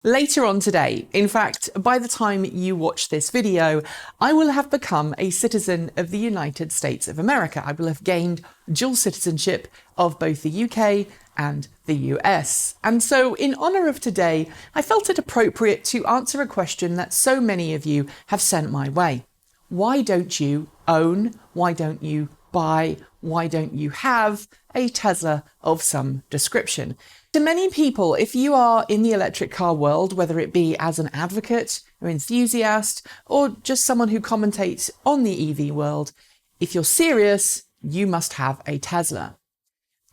Later on today, in fact, by the time you watch this video, I will have become a citizen of the United States of America. I will have gained dual citizenship of both the UK and the US. And so in honour of today, I felt it appropriate to answer a question that so many of you have sent my way. Why don't you own, why don't you buy, why don't you have a Tesla of some description? To many people, if you are in the electric car world, whether it be as an advocate or enthusiast, or just someone who commentates on the EV world, if you're serious, you must have a Tesla.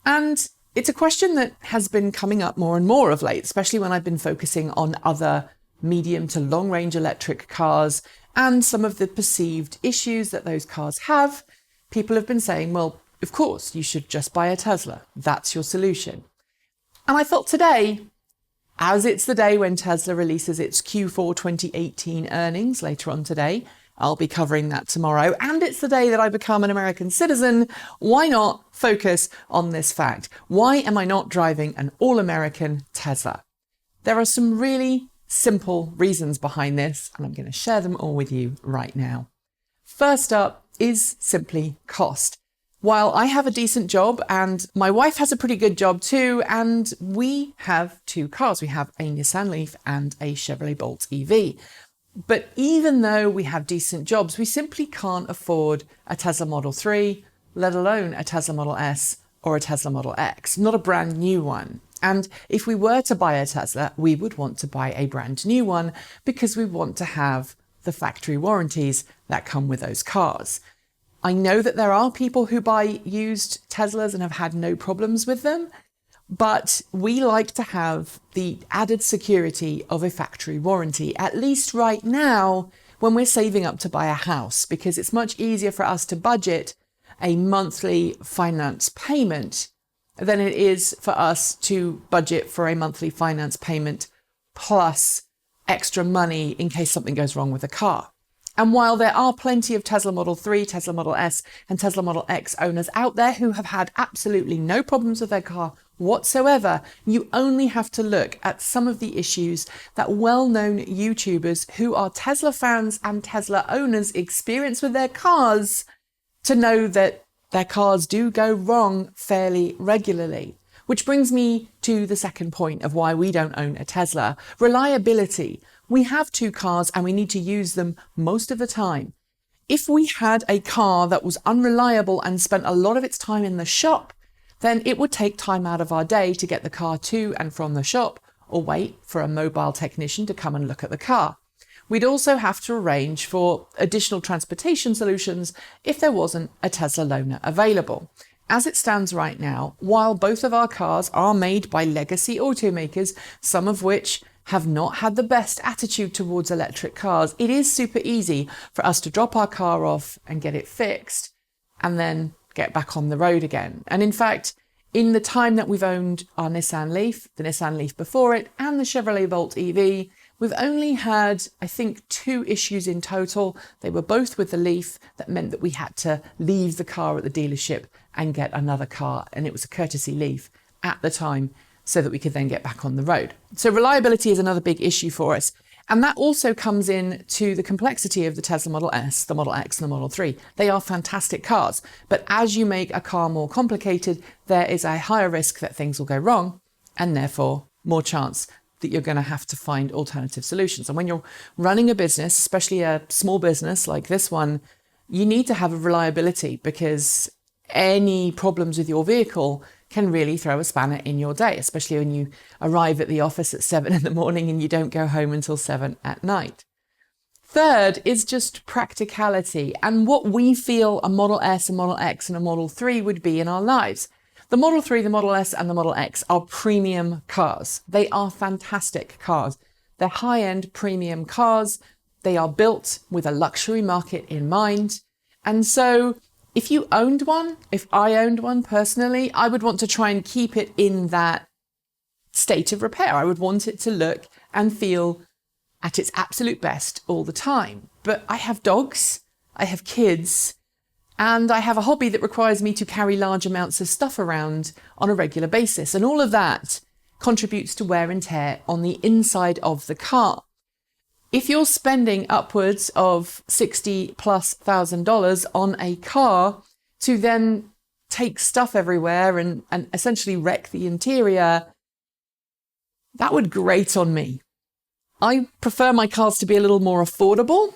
And it's a question that has been coming up more and more of late, especially when I've been focusing on other medium to long range electric cars and some of the perceived issues that those cars have. People have been saying, well, of course, you should just buy a Tesla. That's your solution. And I thought today, as it's the day when Tesla releases its Q4 2018 earnings later on today, I'll be covering that tomorrow, and it's the day that I become an American citizen, why not focus on this fact? Why am I not driving an all-American Tesla? There are some really simple reasons behind this, and I'm going to share them all with you right now. First up is simply cost. While I have a decent job and my wife has a pretty good job too, and we have two cars. We have a Nissan Leaf and a Chevrolet Bolt EV. But even though we have decent jobs, we simply can't afford a Tesla Model 3, let alone a Tesla Model S or a Tesla Model X, not a brand new one. And if we were to buy a Tesla, we would want to buy a brand new one because we want to have the factory warranties that come with those cars. I know that there are people who buy used Teslas and have had no problems with them, but we like to have the added security of a factory warranty, at least right now when we're saving up to buy a house, because it's much easier for us to budget a monthly finance payment than it is for us to budget for a monthly finance payment plus extra money in case something goes wrong with the car. And while there are plenty of Tesla Model 3, Tesla Model S and Tesla Model X owners out there who have had absolutely no problems with their car whatsoever, you only have to look at some of the issues that well-known YouTubers who are Tesla fans and Tesla owners experience with their cars to know that their cars do go wrong fairly regularly. Which brings me to the second point of why we don't own a Tesla: reliability. We have two cars and we need to use them most of the time. If we had a car that was unreliable and spent a lot of its time in the shop, then it would take time out of our day to get the car to and from the shop, or wait for a mobile technician to come and look at the car. We'd also have to arrange for additional transportation solutions if there wasn't a Tesla loaner available. As it stands right now, while both of our cars are made by legacy automakers, some of which have not had the best attitude towards electric cars, it is super easy for us to drop our car off and get it fixed and then get back on the road again. And in fact, in the time that we've owned our Nissan Leaf, the Nissan Leaf before it, and the Chevrolet Bolt EV, we've only had, I think, 2 issues in total. They were both with the Leaf. That meant that we had to leave the car at the dealership and get another car, and it was a courtesy Leaf at the time, so that we could then get back on the road. So reliability is another big issue for us. And that also comes in to the complexity of the Tesla Model S, the Model X and the Model 3. They are fantastic cars, but as you make a car more complicated, there is a higher risk that things will go wrong, and therefore more chance that you're going to have to find alternative solutions. And when you're running a business, especially a small business like this one, you need to have a reliability, because any problems with your vehicle can really throw a spanner in your day, especially when you arrive at the office at 7 in the morning and you don't go home until 7 at night. Third is just practicality and what we feel a Model S, a Model X and a Model 3 would be in our lives. The Model 3, the Model S and the Model X are premium cars. They are fantastic cars. They're high-end premium cars. They are built with a luxury market in mind. And so if you owned one, if I owned one personally, I would want to try and keep it in that state of repair. I would want it to look and feel at its absolute best all the time. But I have dogs, I have kids, and I have a hobby that requires me to carry large amounts of stuff around on a regular basis. And all of that contributes to wear and tear on the inside of the car. If you're spending upwards of $60,000+ on a car to then take stuff everywhere and essentially wreck the interior, that would grate on me. I prefer my cars to be a little more affordable,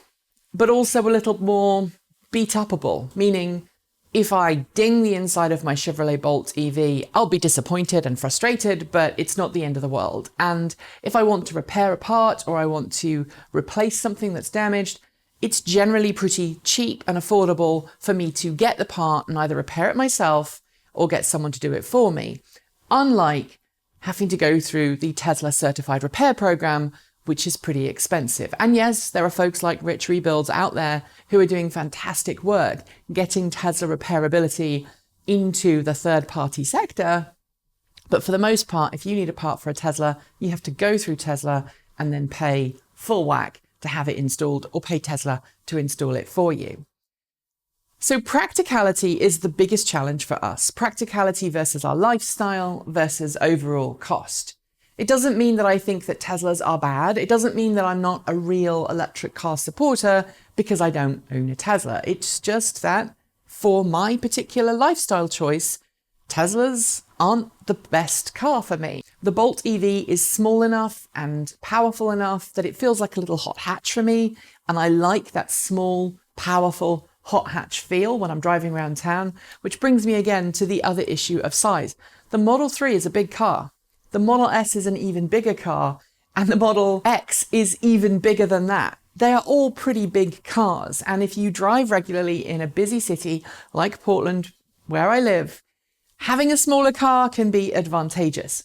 but also a little more beat-upable, meaning if I ding the inside of my Chevrolet Bolt EV, I'll be disappointed and frustrated, but it's not the end of the world. And if I want to repair a part or I want to replace something that's damaged, it's generally pretty cheap and affordable for me to get the part and either repair it myself or get someone to do it for me. Unlike having to go through the Tesla certified repair program, which is pretty expensive. And yes, there are folks like Rich Rebuilds out there who are doing fantastic work getting Tesla repairability into the third-party sector. But for the most part, if you need a part for a Tesla, you have to go through Tesla and then pay full whack to have it installed, or pay Tesla to install it for you. So practicality is the biggest challenge for us. Practicality versus our lifestyle versus overall cost. It doesn't mean that I think that Teslas are bad. It doesn't mean that I'm not a real electric car supporter because I don't own a Tesla. It's just that for my particular lifestyle choice, Teslas aren't the best car for me. The Bolt EV is small enough and powerful enough that it feels like a little hot hatch for me. And I like that small, powerful hot hatch feel when I'm driving around town, which brings me again to the other issue of size. The Model 3 is a big car. The Model S is an even bigger car, and the Model X is even bigger than that. They are all pretty big cars, and if you drive regularly in a busy city like Portland, where I live, having a smaller car can be advantageous.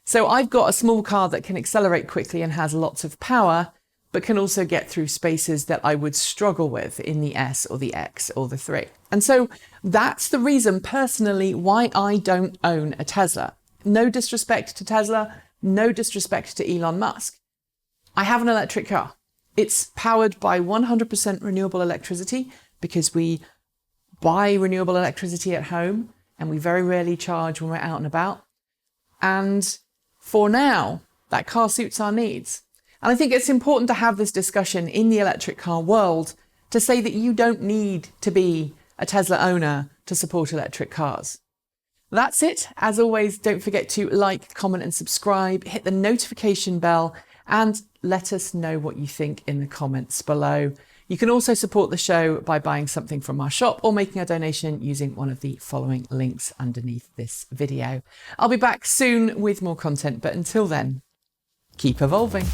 So I've got a small car that can accelerate quickly and has lots of power, but can also get through spaces that I would struggle with in the S or the X or the 3. And so that's the reason personally why I don't own a Tesla. No disrespect to Tesla, no disrespect to Elon Musk. I have an electric car. It's powered by 100% renewable electricity because we buy renewable electricity at home and we very rarely charge when we're out and about. And for now, that car suits our needs. And I think it's important to have this discussion in the electric car world to say that you don't need to be a Tesla owner to support electric cars. That's it. As always, don't forget to like, comment and subscribe, hit the notification bell and let us know what you think in the comments below. You can also support the show by buying something from our shop or making a donation using one of the following links underneath this video. I'll be back soon with more content, but until then, keep evolving.